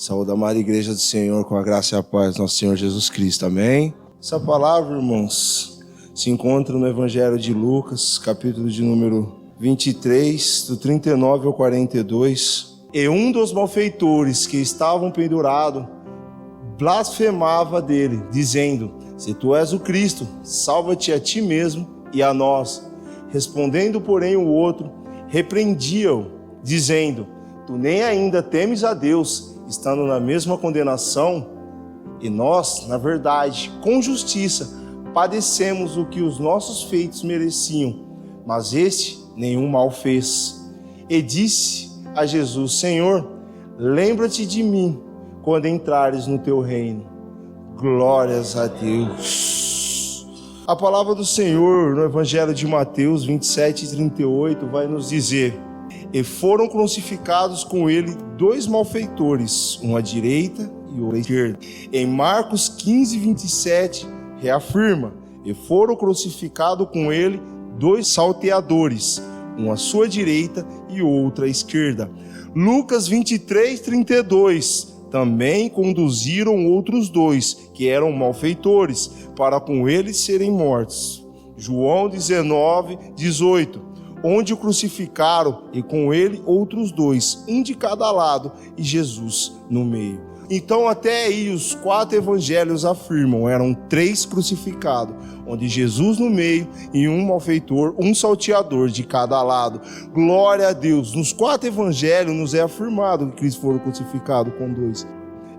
Saúde a amada Igreja do Senhor com a graça e a paz do nosso Senhor Jesus Cristo, amém? Essa palavra, irmãos, se encontra no Evangelho de Lucas, capítulo de número 23, do 39 ao 42. E um dos malfeitores que estavam pendurados blasfemava dele, dizendo: se tu és o Cristo, salva-te a ti mesmo e a nós. Respondendo, porém, o outro, repreendia-o, dizendo: tu nem ainda temes a Deus, estando na mesma condenação? E nós, na verdade, com justiça, padecemos o que os nossos feitos mereciam, mas este nenhum mal fez. E disse a Jesus: Senhor, lembra-te de mim quando entrares no teu reino. Glórias a Deus. A palavra do Senhor no Evangelho de Mateus 27 e 38 vai nos dizer: e foram crucificados com ele dois malfeitores, um à direita e outro à esquerda. Em Marcos 15, 27, reafirma: e foram crucificados com ele dois salteadores, um à sua direita e outro à esquerda. Lucas 23, 32, também conduziram outros dois, que eram malfeitores, para com eles serem mortos. João 19, 18, onde o crucificaram, e com ele outros dois, um de cada lado, e Jesus no meio. Então até aí os 4 evangelhos afirmam, eram 3 crucificados, onde Jesus no meio e um malfeitor, um salteador de cada lado. Glória a Deus. Nos 4 evangelhos nos é afirmado que Cristo foi crucificado com 2.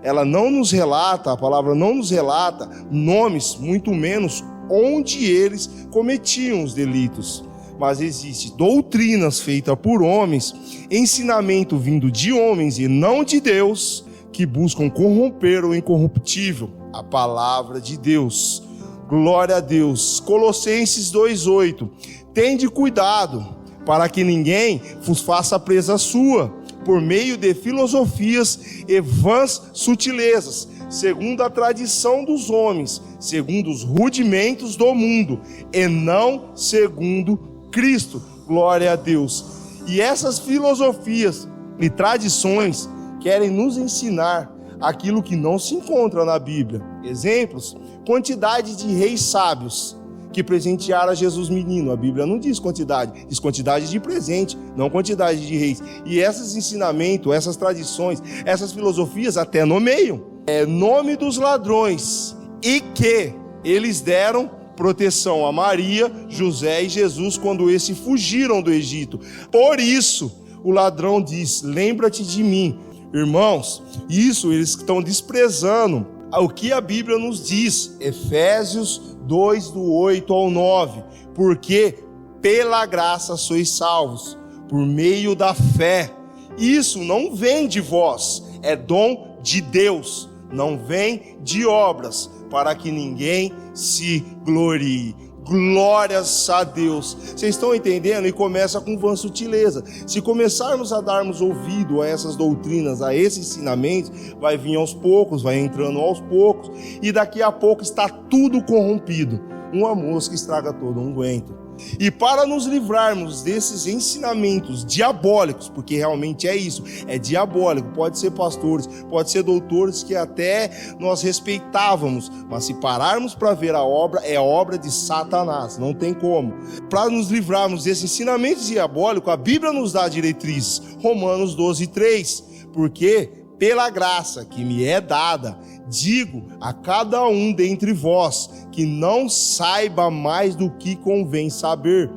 Ela não nos relata, a palavra não nos relata nomes, muito menos onde eles cometiam os delitos. Mas existe doutrinas feitas por homens, ensinamento vindo de homens e não de Deus, que buscam corromper o incorruptível, a palavra de Deus. Glória a Deus. Colossenses 2:8. Tende cuidado para que ninguém vos faça presa sua, por meio de filosofias e vãs sutilezas, segundo a tradição dos homens, segundo os rudimentos do mundo, e não segundo Cristo. Glória a Deus. E essas filosofias e tradições querem nos ensinar aquilo que não se encontra na Bíblia. Exemplos: quantidade de reis sábios que presentearam a Jesus menino. A Bíblia não diz quantidade, diz quantidade de presente, não quantidade de reis. E esses ensinamentos, essas tradições, essas filosofias até nomeiam. É nome dos ladrões, e que eles deram proteção a Maria, José e Jesus quando esses fugiram do Egito. Por isso, o ladrão diz: lembra-te de mim. Irmãos, isso eles estão desprezando o que a Bíblia nos diz. Efésios 2, do 8 ao 9. Porque pela graça sois salvos, por meio da fé. Isso não vem de vós, é dom de Deus, não vem de obras, para que ninguém se glorie. Glórias a Deus. Vocês estão entendendo? E começa com vã sutileza. Se começarmos a darmos ouvido a essas doutrinas, a esses ensinamentos, vai vir aos poucos, vai entrando aos poucos, e daqui a pouco está tudo corrompido. Uma mosca estraga todo um unguento. E para nos livrarmos desses ensinamentos diabólicos, porque realmente é isso, é diabólico, pode ser pastores, pode ser doutores que até nós respeitávamos, mas se pararmos para ver a obra, é obra de Satanás, não tem como. Para nos livrarmos desses ensinamentos diabólicos, a Bíblia nos dá diretrizes. Romanos 12, 3, porque pela graça que me é dada, digo a cada um dentre vós, que não saiba mais do que convém saber,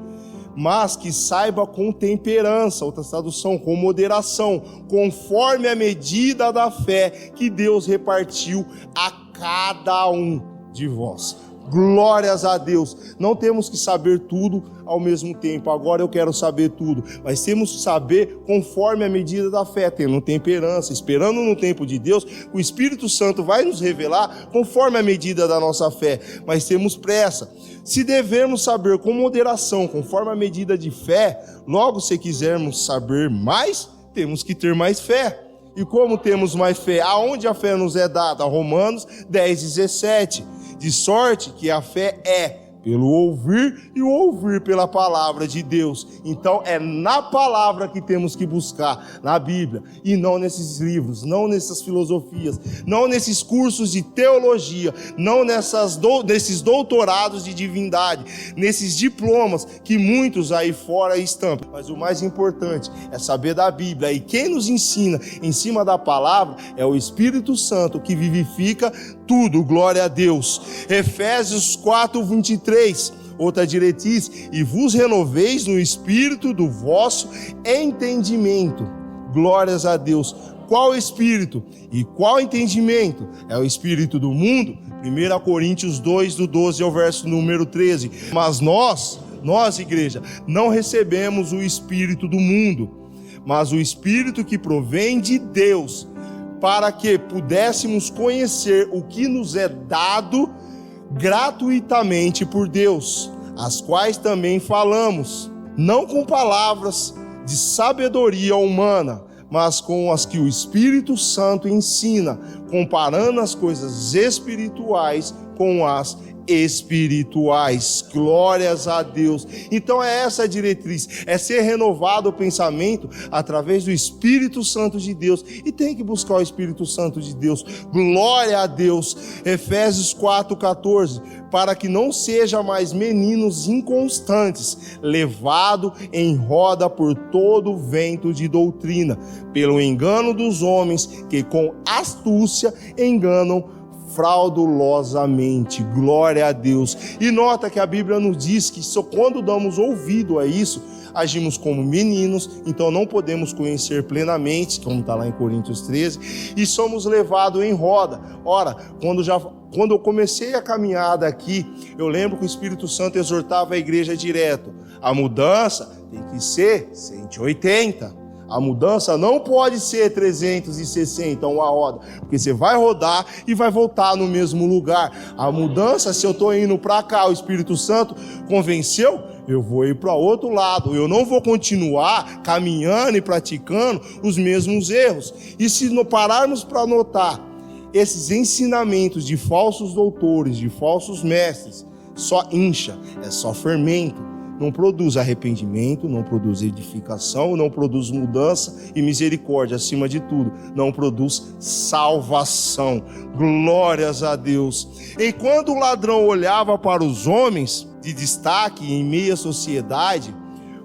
mas que saiba com temperança, outra tradução, com moderação, conforme a medida da fé que Deus repartiu a cada um de vós. Glórias a Deus. Não temos que saber tudo ao mesmo tempo. Agora eu quero saber tudo, mas temos que saber conforme a medida da fé, tendo temperança, esperando no tempo de Deus. O Espírito Santo vai nos revelar conforme a medida da nossa fé, mas temos pressa. Se devemos saber com moderação, conforme a medida de fé, logo, se quisermos saber mais, temos que ter mais fé. E como temos mais fé? Aonde a fé nos é dada? Romanos 10, 17. De sorte que a fé é Pelo ouvir e o ouvir pela palavra de Deus. Então é na palavra que temos que buscar, na Bíblia, e não nesses livros, não nessas filosofias, não nesses cursos de teologia, não nesses doutorados de divindade, nesses diplomas que muitos aí fora estampam. Mas o mais importante é saber da Bíblia, e quem nos ensina em cima da palavra é o Espírito Santo, que vivifica tudo. Glória a Deus. Efésios 4:23, outra diretriz: e vos renoveis no espírito do vosso entendimento. Glórias a Deus. Qual espírito e qual entendimento? É o espírito do mundo? 1 Coríntios 2, do 12 ao verso número 13. Mas nós, igreja, não recebemos o espírito do mundo, mas o espírito que provém de Deus, para que pudéssemos conhecer o que nos é dado gratuitamente por Deus, as quais também falamos, não com palavras de sabedoria humana, mas com as que o Espírito Santo ensina, comparando as coisas espirituais com as espirituais. Glórias a Deus. Então é essa a diretriz, é ser renovado o pensamento através do Espírito Santo de Deus, e tem que buscar o Espírito Santo de Deus. Glória a Deus. Efésios 4:14, para que não seja mais meninos inconstantes, levado em roda por todo o vento de doutrina, pelo engano dos homens que com astúcia enganam fraudulosamente. Glória a Deus. E nota que a Bíblia nos diz que só quando damos ouvido a isso, agimos como meninos, então não podemos conhecer plenamente, como está lá em Coríntios 13, e somos levados em roda. Ora, quando eu comecei a caminhada aqui, eu lembro que o Espírito Santo exortava a igreja direto: a mudança tem que ser 180. A mudança não pode ser 360, uma roda, porque você vai rodar e vai voltar no mesmo lugar. A mudança, se eu estou indo para cá, o Espírito Santo convenceu, eu vou ir para outro lado. Eu não vou continuar caminhando e praticando os mesmos erros. E se não pararmos para notar esses ensinamentos de falsos doutores, de falsos mestres, só incha, é só fermento. Não produz arrependimento, não produz edificação, não produz mudança e misericórdia, acima de tudo, não produz salvação. Glórias a Deus. Enquanto o ladrão olhava para os homens de destaque em meia sociedade,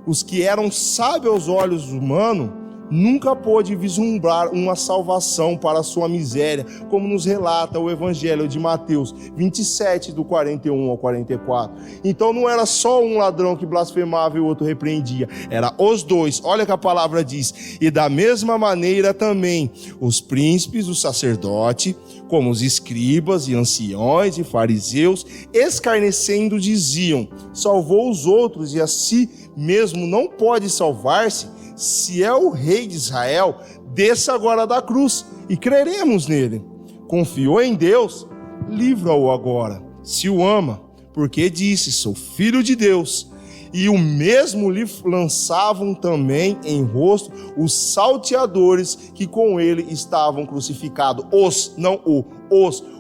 os que eram sábios aos olhos humanos, nunca pôde vislumbrar uma salvação para a sua miséria, como nos relata o Evangelho de Mateus 27, do 41 ao 44. Então não era só um ladrão que blasfemava e o outro repreendia, era os dois. Olha que a palavra diz: e da mesma maneira também os príncipes, o sacerdote, como os escribas e anciões e fariseus, escarnecendo, diziam: salvou os outros e a si mesmo não pode salvar-se. Se é o rei de Israel, desça agora da cruz e creremos nele. Confiou em Deus, livra-o agora, se o ama, porque disse: sou filho de Deus. E o mesmo lhe lançavam também em rosto os salteadores que com ele estavam crucificados.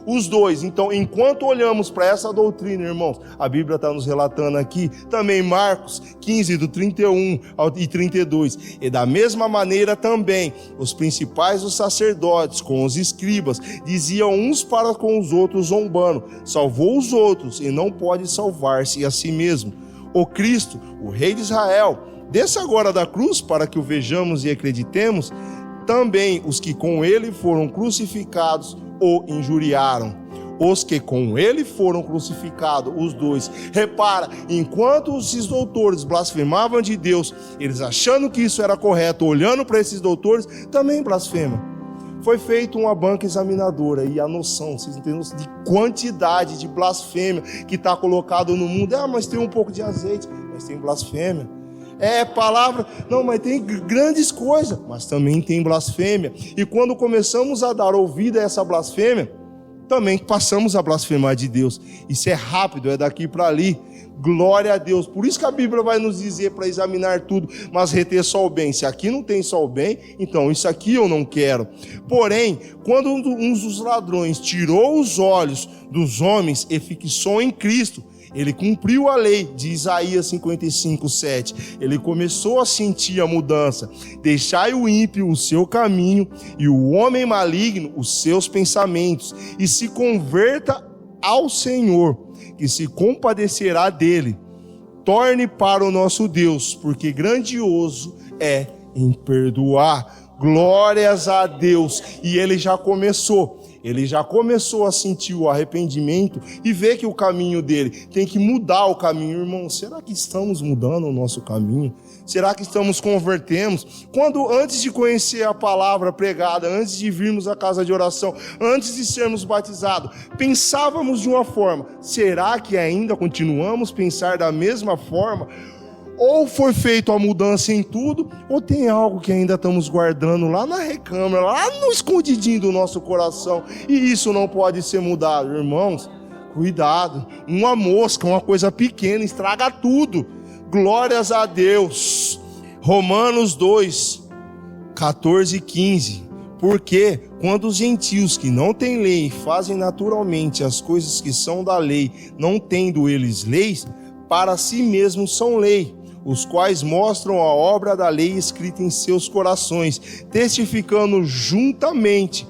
Os dois. Então, enquanto olhamos para essa doutrina, irmãos, a Bíblia está nos relatando aqui, também Marcos 15, do 31 e 32. E da mesma maneira também, os principais os sacerdotes, com os escribas, diziam uns para com os outros, zombando: salvou os outros e não pode salvar-se a si mesmo. O Cristo, o Rei de Israel, desça agora da cruz para que o vejamos e acreditemos. Também os que com ele foram crucificados o injuriaram. Os que com ele foram crucificados, os dois. Repara, enquanto esses doutores blasfemavam de Deus, eles achando que isso era correto, olhando para esses doutores, também blasfemam. Foi feita uma banca examinadora e a noção, vocês entendem, de quantidade de blasfêmia que está colocado no mundo. Mas tem um pouco de azeite, mas tem blasfêmia. Palavra, não, mas tem grandes coisas, mas também tem blasfêmia. E quando começamos a dar ouvido a essa blasfêmia, também passamos a blasfemar de Deus. Isso é rápido, é daqui para ali. Glória a Deus. Por isso que a Bíblia vai nos dizer para examinar tudo, mas reter só o bem. Se aqui não tem só o bem, então isso aqui eu não quero. Porém, quando um dos ladrões tirou os olhos dos homens e fixou em Cristo, Ele cumpriu a lei de Isaías 55:7. Ele começou a sentir a mudança. Deixai o ímpio o seu caminho e o homem maligno os seus pensamentos, e se converta ao Senhor, que se compadecerá dele. Torne para o nosso Deus, porque grandioso é em perdoar. Glórias a Deus. E ele já começou a sentir o arrependimento e ver que o caminho dele tem que mudar o caminho. Irmão, será que estamos mudando o nosso caminho? Será que estamos convertendo? Quando antes de conhecer a palavra pregada, antes de virmos à casa de oração, antes de sermos batizados, pensávamos de uma forma. Será que ainda continuamos a pensar da mesma forma? Ou foi feita a mudança em tudo, ou tem algo que ainda estamos guardando lá na recâmara, lá no escondidinho do nosso coração, e isso não pode ser mudado. Irmãos, cuidado, uma mosca, uma coisa pequena, estraga tudo. Glórias a Deus. Romanos 2, 14 e 15. Porque quando os gentios que não têm lei fazem naturalmente as coisas que são da lei, não tendo eles leis, para si mesmos são lei, os quais mostram a obra da lei escrita em seus corações, testificando juntamente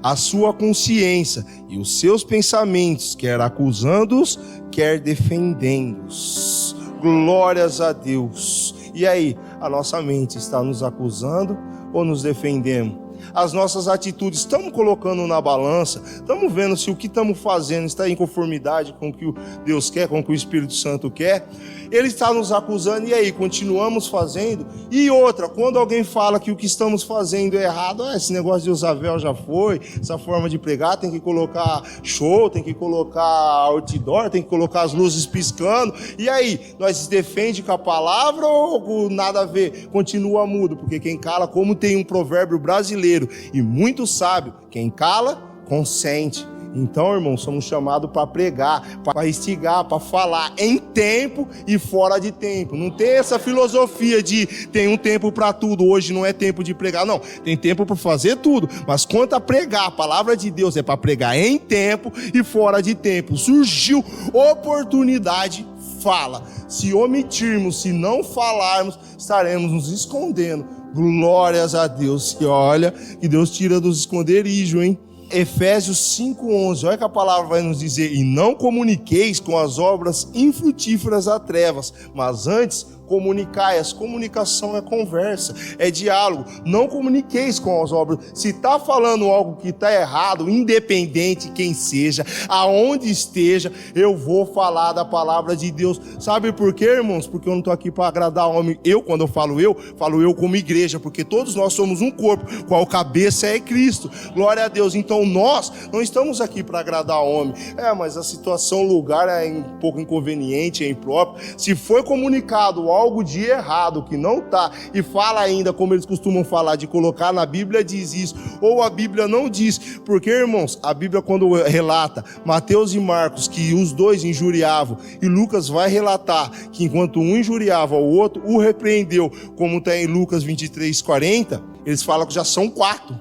a sua consciência e os seus pensamentos, quer acusando-os, quer defendendo-os. Glórias a Deus. E aí, a nossa mente está nos acusando ou nos defendendo? As nossas atitudes, estamos colocando na balança, estamos vendo se o que estamos fazendo está em conformidade com o que Deus quer, com o que o Espírito Santo quer. Ele está nos acusando, e aí, continuamos fazendo? E outra, quando alguém fala que o que estamos fazendo é errado, esse negócio de usar véu já foi, essa forma de pregar, tem que colocar show, tem que colocar outdoor, tem que colocar as luzes piscando, e aí, nós se defende com a palavra ou nada a ver? Continua mudo, porque quem cala, como tem um provérbio brasileiro e muito sábio, quem cala, consente. Então, irmãos, somos chamados para pregar, para instigar, para falar em tempo e fora de tempo. Não tem essa filosofia de tem um tempo para tudo, hoje não é tempo de pregar. Não, tem tempo para fazer tudo. Mas quanto a pregar, a palavra de Deus é para pregar em tempo e fora de tempo. Surgiu oportunidade, fala. Se omitirmos, se não falarmos, estaremos nos escondendo. Glórias a Deus. E olha que Deus tira dos esconderijos, hein? Efésios 5:11, olha que a palavra vai nos dizer: e não comuniqueis com as obras infrutíferas das trevas, mas antes comunicai. Comunicação é conversa, é diálogo. Não comuniqueis com as obras. Se está falando algo que está errado, independente quem seja, aonde esteja, eu vou falar da palavra de Deus. Sabe por quê, irmãos? Porque eu não estou aqui para agradar homem. Quando eu falo eu como igreja, porque todos nós somos um corpo, qual cabeça é Cristo. Glória a Deus. Então nós não estamos aqui para agradar homem. Mas a situação, o lugar é um pouco inconveniente, é impróprio. Se foi comunicado algo de errado que não está, e fala ainda, como eles costumam falar, de colocar na Bíblia diz isso, ou a Bíblia não diz, porque, irmãos, a Bíblia quando relata Mateus e Marcos que os dois injuriavam, e Lucas vai relatar que enquanto um injuriava o outro, o repreendeu, como está em Lucas 23:40, eles falam que já são 4,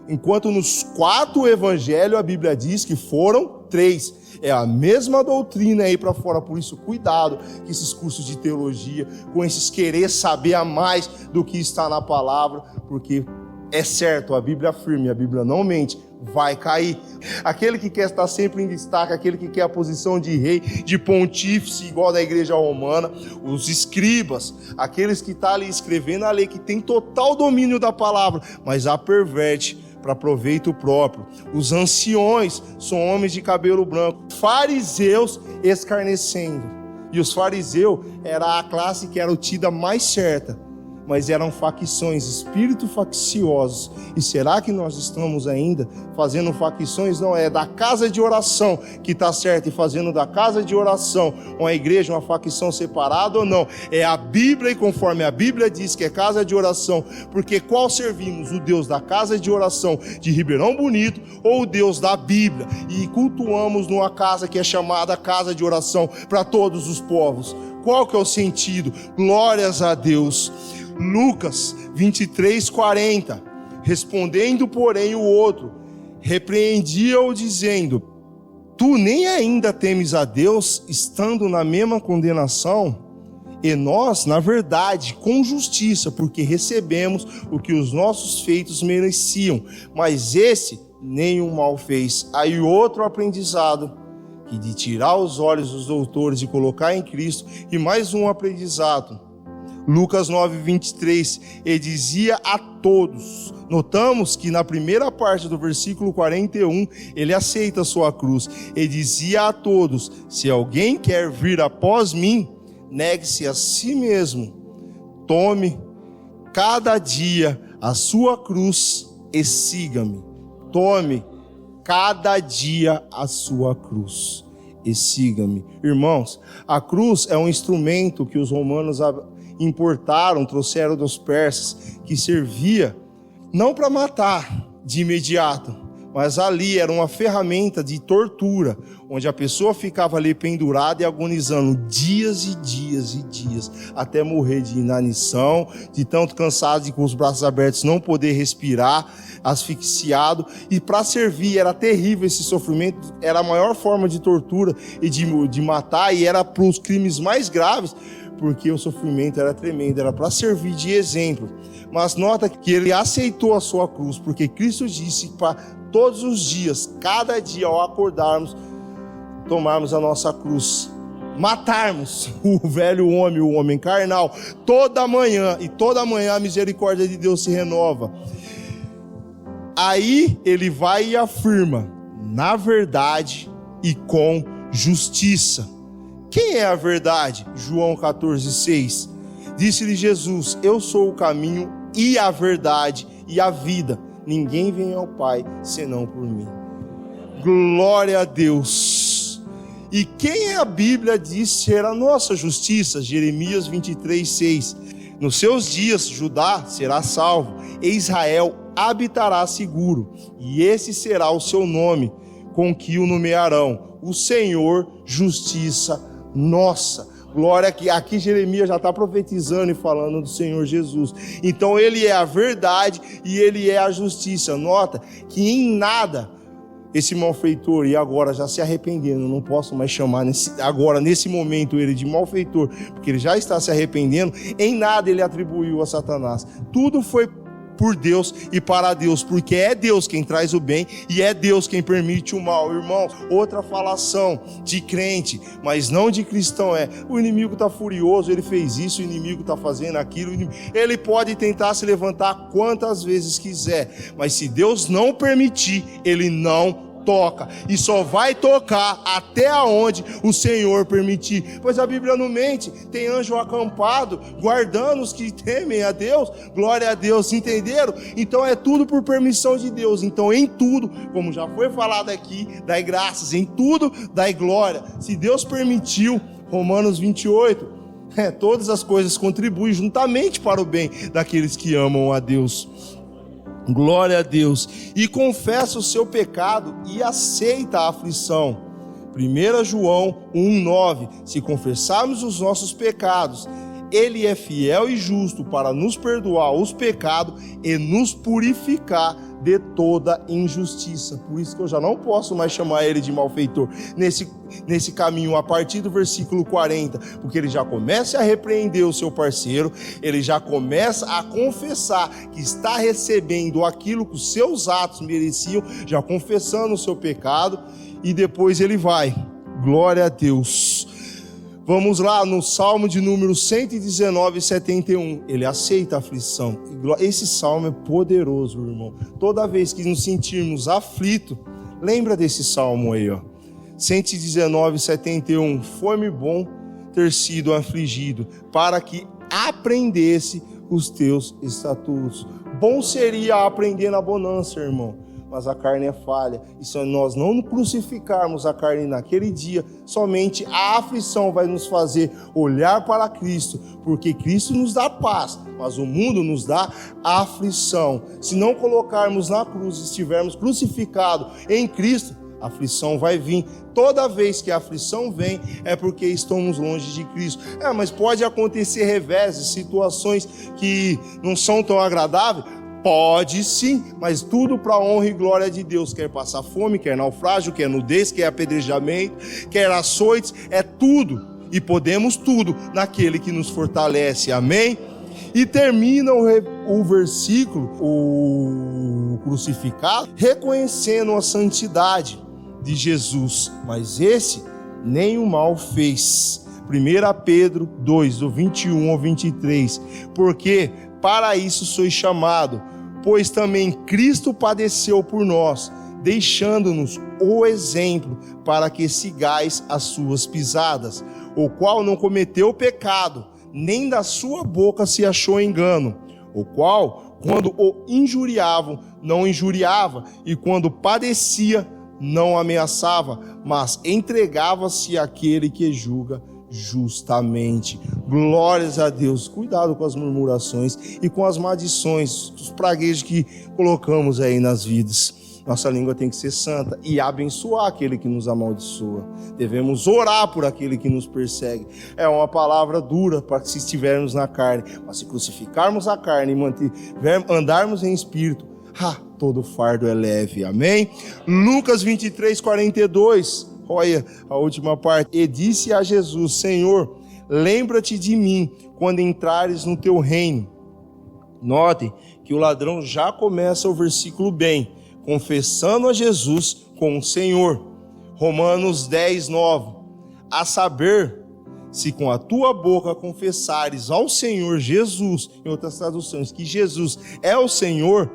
enquanto nos 4 evangelhos a Bíblia diz que foram 3. É a mesma doutrina aí para fora, por isso cuidado com esses cursos de teologia, com esses querer saber a mais do que está na palavra, porque é certo, a Bíblia afirma, a Bíblia não mente, vai cair. Aquele que quer estar sempre em destaque, aquele que quer a posição de rei, de pontífice, igual da igreja romana, os escribas, aqueles que estão ali escrevendo a lei, que tem total domínio da palavra, mas a perverte para proveito próprio. Os anciões são homens de cabelo branco, fariseus escarnecendo. E os fariseus era a classe que era tida mais certa, mas eram facções, espíritos facciosos. E será que nós estamos ainda fazendo facções? Não, é da casa de oração que está certo, e fazendo da casa de oração uma igreja, uma facção separada ou não? É a Bíblia, e conforme a Bíblia diz que é casa de oração, porque qual servimos? O Deus da casa de oração de Ribeirão Bonito ou o Deus da Bíblia? E cultuamos numa casa que é chamada casa de oração para todos os povos. Qual que é o sentido? Glórias a Deus. Lucas Tu nem ainda temes a Deus, estando na mesma condenação? E nós, na verdade, com justiça, porque recebemos o que os nossos feitos mereciam, mas esse nenhum mal fez. Aí outro aprendizado, que de tirar os olhos dos doutores e colocar em Cristo, e mais um aprendizado. Lucas 9:23, ele dizia a todos. Notamos que na primeira parte do versículo 41, ele aceita a sua cruz. Ele dizia a todos: se alguém quer vir após mim, negue-se a si mesmo, tome cada dia a sua cruz e siga-me. Tome cada dia a sua cruz e siga-me. Irmãos, a cruz é um instrumento que os romanos importaram, trouxeram dos persas, que servia não para matar de imediato, mas ali era uma ferramenta de tortura, onde a pessoa ficava ali pendurada e agonizando dias e dias e dias, até morrer de inanição, de tanto cansado e com os braços abertos, não poder respirar, asfixiado. E para servir era terrível esse sofrimento, era a maior forma de tortura e de matar, e era para os crimes mais graves, porque o sofrimento era tremendo, era para servir de exemplo. Mas nota que ele aceitou a sua cruz, porque Cristo disse para todos os dias, cada dia ao acordarmos, tomarmos a nossa cruz, matarmos o velho homem, o homem carnal, toda manhã, e toda manhã a misericórdia de Deus se renova. Aí ele vai e afirma, na verdade e com justiça. Quem é a verdade? João 14:6. Disse-lhe Jesus: eu sou o caminho e a verdade e a vida. Ninguém vem ao Pai senão por mim. Glória a Deus. E quem a Bíblia diz ser a nossa justiça? Jeremias 23:6. Nos seus dias Judá será salvo, e Israel habitará seguro, e esse será o seu nome, com que o nomearão: o Senhor, justiça nossa. Glória, que aqui Jeremias já está profetizando e falando do Senhor Jesus. Então ele é a verdade e ele é a justiça. Nota que em nada esse malfeitor, e agora já se arrependendo, não posso mais chamar agora nesse momento ele de malfeitor, porque ele já está se arrependendo, em nada ele atribuiu a Satanás. Tudo foi por Deus e para Deus, porque é Deus quem traz o bem e é Deus quem permite o mal. Irmão, outra falação de crente, mas não de cristão, é: o inimigo está furioso, ele fez isso, o inimigo está fazendo aquilo. Ele pode tentar se levantar quantas vezes quiser, mas se Deus não permitir, ele não toca, e só vai tocar até onde o Senhor permitir, pois a Bíblia não mente. Tem anjo acampado guardando os que temem a Deus. Glória a Deus, entenderam? Então é tudo por permissão de Deus. Então em tudo, como já foi falado aqui, dai graças, em tudo dai glória. Se Deus permitiu, Romanos 28, todas as coisas contribuem juntamente para o bem daqueles que amam a Deus. Glória a Deus. E confessa o seu pecado e aceita a aflição. 1 João 1:9. Se confessarmos os nossos pecados, ele é fiel e justo para nos perdoar os pecados e nos purificar de toda injustiça. Por isso que eu já não posso mais chamar ele de malfeitor nesse caminho, a partir do versículo 40, porque ele já começa a repreender o seu parceiro, ele já começa a confessar que está recebendo aquilo que os seus atos mereciam, já confessando o seu pecado, e depois ele vai. Glória a Deus. Vamos lá no Salmo de número 119:71. Ele aceita a aflição. Esse salmo é poderoso, irmão. Toda vez que nos sentirmos aflitos, lembra desse salmo aí, ó. 119:71. Foi-me bom ter sido afligido, para que aprendesse os teus estatutos. Bom seria aprender na bonança, irmão, mas a carne é falha. E se nós não crucificarmos a carne naquele dia, somente a aflição vai nos fazer olhar para Cristo, porque Cristo nos dá paz, mas o mundo nos dá aflição. Se não colocarmos na cruz, estivermos crucificados em Cristo, a aflição vai vir. Toda vez que a aflição vem, é porque estamos longe de Cristo. Mas pode acontecer reveses, situações que não são tão agradáveis. Pode sim, mas tudo para a honra e glória de Deus. Quer passar fome, quer naufrágio, quer nudez, quer apedrejamento, quer açoites, é tudo. E podemos tudo naquele que nos fortalece, amém? E termina o versículo, o crucificado, reconhecendo a santidade de Jesus, mas esse nem o mal fez. 1 Pedro 2, do 21 ao 23, porque para isso sois chamado, pois também Cristo padeceu por nós, deixando-nos o exemplo para que sigais as suas pisadas, o qual não cometeu pecado, nem da sua boca se achou engano, o qual, quando o injuriavam, não injuriava, e quando padecia, não ameaçava, mas entregava-se àquele que julga justamente. Glórias a Deus. Cuidado com as murmurações e com as maldições, os praguejos que colocamos aí nas vidas. Nossa língua tem que ser santa e abençoar aquele que nos amaldiçoa. Devemos orar por aquele que nos persegue. É uma palavra dura para se estivermos na carne, mas se crucificarmos a carne e andarmos em espírito, todo fardo é leve, amém? Lucas 23, 42, olha a última parte. E disse a Jesus: Senhor, lembra-te de mim quando entrares no teu reino. Notem que o ladrão já começa o versículo bem, confessando a Jesus como Senhor. Romanos 10, 9. A saber, se com a tua boca confessares ao Senhor Jesus, em outras traduções, que Jesus é o Senhor,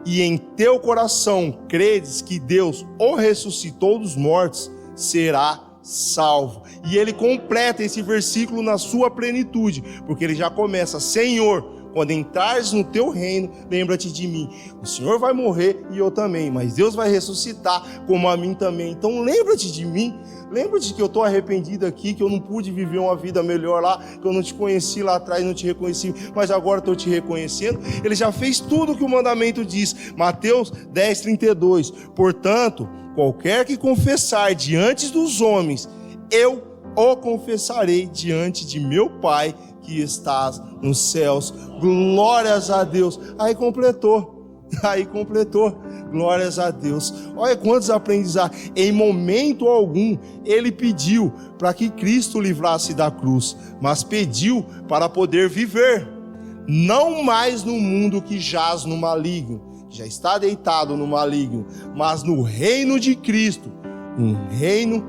e em teu coração credes que Deus o ressuscitou dos mortos, será salvo. E ele completa esse versículo na sua plenitude, porque ele já começa: Senhor, quando entrares no teu reino, lembra-te de mim. O Senhor vai morrer e eu também, mas Deus vai ressuscitar como a mim também. Então lembra-te de mim, lembra-te que eu estou arrependido aqui, que eu não pude viver uma vida melhor lá, que eu não te conheci lá atrás, não te reconheci, mas agora estou te reconhecendo. Ele já fez tudo o que o mandamento diz. Mateus 10, 32. Portanto, qualquer que confessar diante dos homens, eu o confessarei diante de meu Pai que estás nos céus. Glórias a Deus. Aí completou. Glórias a Deus. Olha quantos aprendizados. Em momento algum ele pediu para que Cristo livrasse da cruz, mas pediu para poder viver, não mais no mundo que jaz no maligno, já está deitado no maligno, mas no reino de Cristo, um reino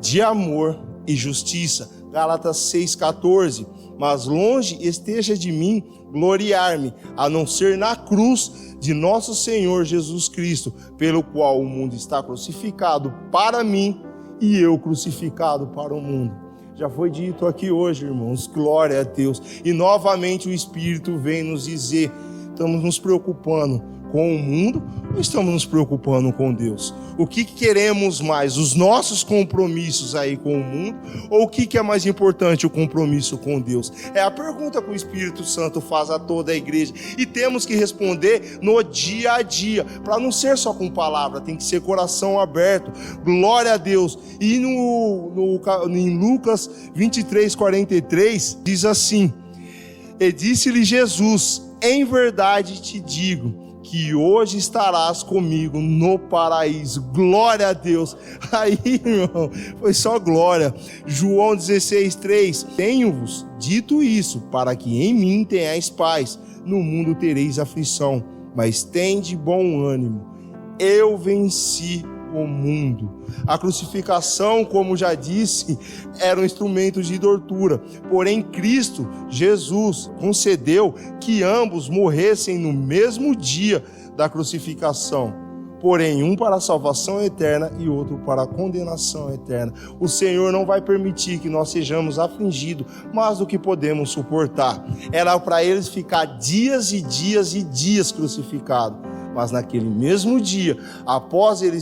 de amor e justiça. Gálatas 6,14. Mas longe esteja de mim gloriar-me, a não ser na cruz de nosso Senhor Jesus Cristo, pelo qual o mundo está crucificado para mim e eu crucificado para o mundo. Já foi dito aqui hoje, irmãos, glória a Deus. E novamente o Espírito vem nos dizer: estamos nos preocupando com o mundo ou estamos nos preocupando com Deus? O que queremos mais? Os nossos compromissos aí com o mundo, ou o que é mais importante, o compromisso com Deus? É a pergunta que o Espírito Santo faz a toda a igreja, e temos que responder no dia a dia, para não ser só com palavra, tem que ser coração aberto. Glória a Deus. E em Lucas 23, 43 diz assim: e disse-lhe Jesus: em verdade te digo que hoje estarás comigo no paraíso. Glória a Deus. Aí, irmão, foi só glória. João 16:3. Tenho-vos dito isso, para que em mim tenhais paz. No mundo tereis aflição, mas tende bom ânimo. Eu venci o mundo. A crucificação, como já disse, era um instrumento de tortura. Porém, Cristo Jesus concedeu que ambos morressem no mesmo dia da crucificação. Porém, um para a salvação eterna e outro para a condenação eterna. O Senhor não vai permitir que nós sejamos afligidos mais do que podemos suportar. Era para eles ficar dias e dias e dias crucificados. Mas naquele mesmo dia, após ele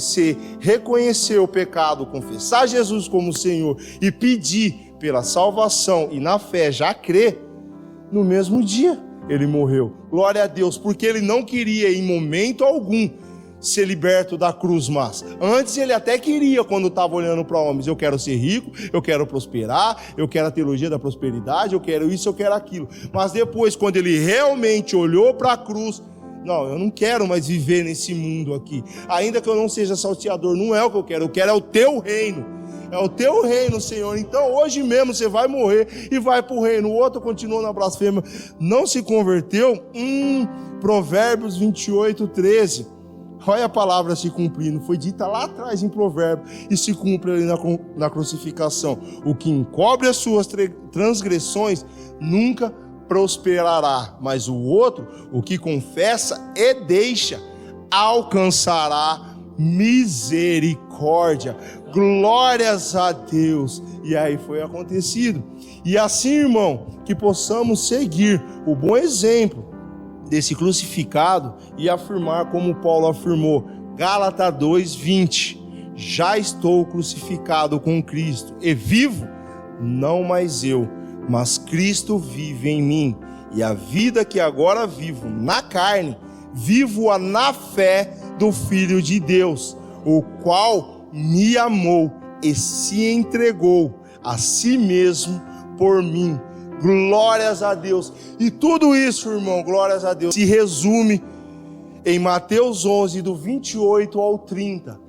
reconhecer o pecado, confessar Jesus como Senhor e pedir pela salvação e na fé já crer, no mesmo dia ele morreu. Glória a Deus, porque ele não queria em momento algum ser liberto da cruz, mas antes ele até queria, quando estava olhando para homens: eu quero ser rico, eu quero prosperar, eu quero a teologia da prosperidade, eu quero isso, eu quero aquilo. Mas depois, quando ele realmente olhou para a cruz, Não, eu não quero mais viver nesse mundo aqui. Ainda que eu não seja salteador, não é o que eu quero é o teu reino. É o teu reino, Senhor. Então hoje mesmo você vai morrer e vai para o reino. O outro continuou na blasfêmia, não se converteu. Provérbios 28, 13. Olha a palavra se cumprindo. Foi dita lá atrás em Provérbios e se cumpre ali na crucificação. O que encobre as suas transgressões nunca prosperará, mas o outro, o que confessa e deixa, alcançará misericórdia. Glórias a Deus. E aí foi acontecido. E assim, irmão, que possamos seguir o bom exemplo desse crucificado e afirmar como Paulo afirmou, Gálatas 2:20, já estou crucificado com Cristo e vivo, não mais eu, mas Cristo vive em mim, e a vida que agora vivo na carne, vivo-a na fé do Filho de Deus, o qual me amou e se entregou a si mesmo por mim. Glórias a Deus. E tudo isso, irmão, glórias a Deus, se resume em Mateus 11, do 28 ao 30.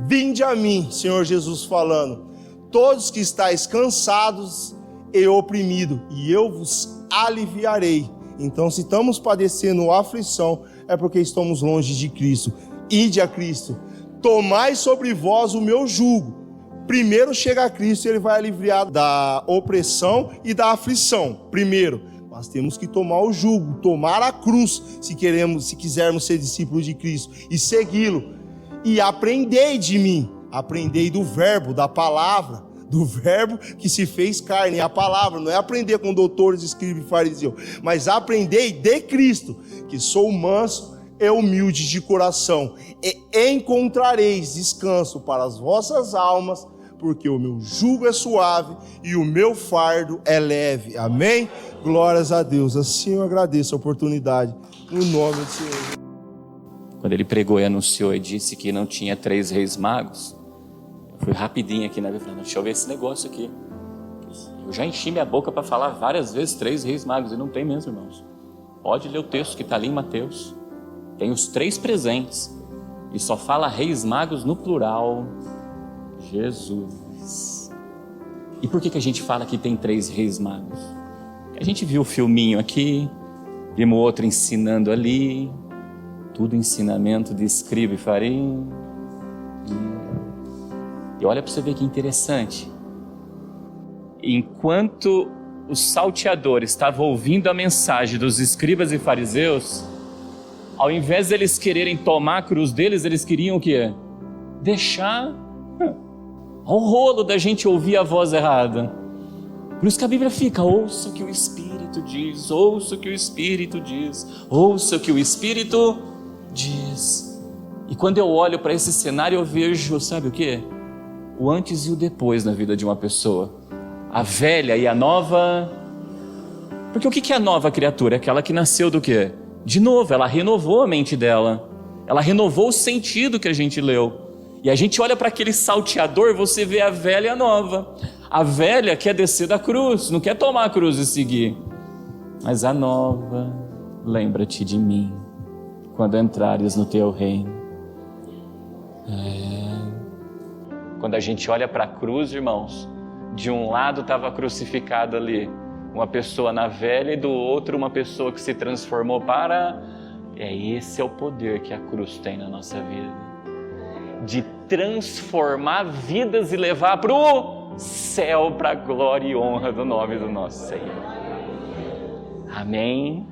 Vinde a mim, Senhor Jesus falando, todos que estáis cansados e oprimidos, e eu vos aliviarei. Então, se estamos padecendo aflição, é porque estamos longe de Cristo. Ide a Cristo, tomai sobre vós o meu jugo. Primeiro chega a Cristo e Ele vai aliviar da opressão e da aflição. Primeiro, nós temos que tomar o jugo, tomar a cruz, se quisermos ser discípulos de Cristo e segui-lo. E aprendei de mim, aprendei do verbo, da palavra, do verbo que se fez carne, a palavra. Não é aprender com doutores, escribas e fariseus, mas aprendei de Cristo, que sou manso e humilde de coração, e encontrareis descanso para as vossas almas, porque o meu jugo é suave e o meu fardo é leve. Amém? Glórias a Deus. Assim eu agradeço a oportunidade, no nome do Senhor. Quando ele pregou e anunciou e disse que não tinha 3 reis magos, eu fui rapidinho aqui na Bíblia, falando, deixa eu ver esse negócio aqui. Eu já enchi minha boca para falar várias vezes 3 reis magos, e não tem mesmo, irmãos. Pode ler o texto que está ali em Mateus. Tem os 3 presentes, e só fala reis magos no plural. Jesus. E por que a gente fala que tem 3 reis magos? A gente viu o filminho aqui, vimos outro ensinando ali, tudo ensinamento de escriba e farinha. E olha para você ver que interessante. Enquanto os salteadores estavam ouvindo a mensagem dos escribas e fariseus, ao invés de eles quererem tomar a cruz deles, eles queriam o quê? Deixar o rolo da gente ouvir a voz errada. Por isso que a Bíblia fica, ouça o que o Espírito diz, ouça o que o Espírito diz, ouça o que o Espírito diz. E quando eu olho para esse cenário, eu vejo, sabe o quê? O antes e o depois na vida de uma pessoa. A velha e a nova. Porque o que é a nova criatura? É aquela que nasceu do quê? De novo, ela renovou a mente dela. Ela renovou o sentido que a gente leu. E a gente olha para aquele salteador, você vê a velha e a nova. A velha quer descer da cruz, não quer tomar a cruz e seguir. Mas a nova, lembra-te de mim, quando entrares no teu reino. Quando a gente olha para a cruz, irmãos, de um lado estava crucificado ali uma pessoa na velha e do outro uma pessoa que se transformou para... Esse é o poder que a cruz tem na nossa vida. De transformar vidas e levar para o céu, para a glória e honra do nome do nosso Senhor. Amém?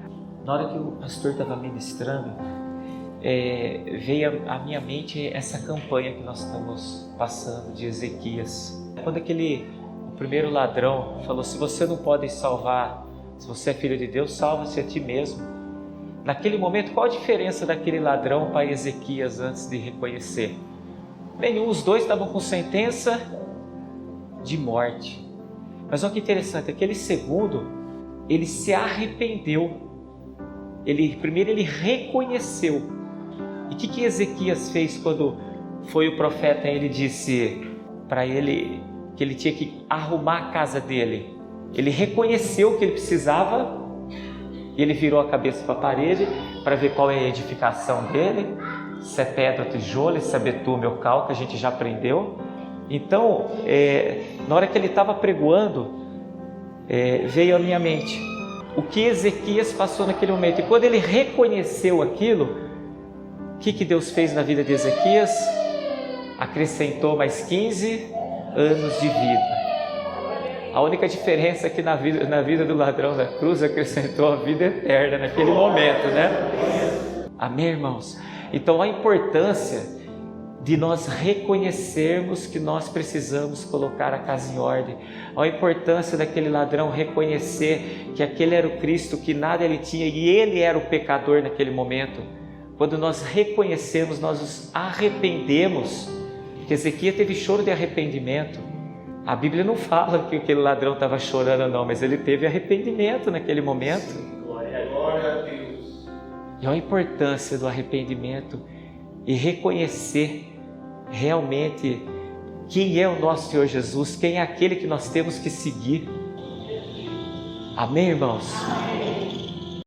Na hora que o pastor estava ministrando, veio à minha mente essa campanha que nós estamos passando de Ezequias. Quando o primeiro ladrão falou, se você não pode salvar, se você é filho de Deus, salva-se a ti mesmo. Naquele momento, qual a diferença daquele ladrão para Ezequias antes de reconhecer? Nenhum, os dois estavam com sentença de morte. Mas olha que interessante, aquele segundo, ele se arrependeu. Primeiro ele reconheceu. E o que Ezequias fez quando foi o profeta? Ele disse para ele que ele tinha que arrumar a casa dele. Ele reconheceu que ele precisava E ele virou a cabeça para a parede para ver qual é a edificação dele, se é pedra ou tijolo, se é betume ou cal, que a gente já aprendeu. Então, na hora que ele estava pregoando, veio à minha mente o que Ezequias passou naquele momento. E quando ele reconheceu aquilo, o que Deus fez na vida de Ezequias? Acrescentou mais 15 anos de vida. A única diferença é que na vida do ladrão da cruz acrescentou a vida eterna naquele momento, né? Amém, irmãos? Então a importância de nós reconhecermos que nós precisamos colocar a casa em ordem. A importância daquele ladrão reconhecer que aquele era o Cristo, que nada ele tinha e ele era o pecador naquele momento. Quando nós reconhecemos, nós nos arrependemos, que Ezequias teve choro de arrependimento. A Bíblia não fala que aquele ladrão estava chorando não, mas ele teve arrependimento naquele momento. Glória a Deus. E a importância do arrependimento e reconhecer realmente quem é o nosso Senhor Jesus, quem é aquele que nós temos que seguir. Amém, irmãos?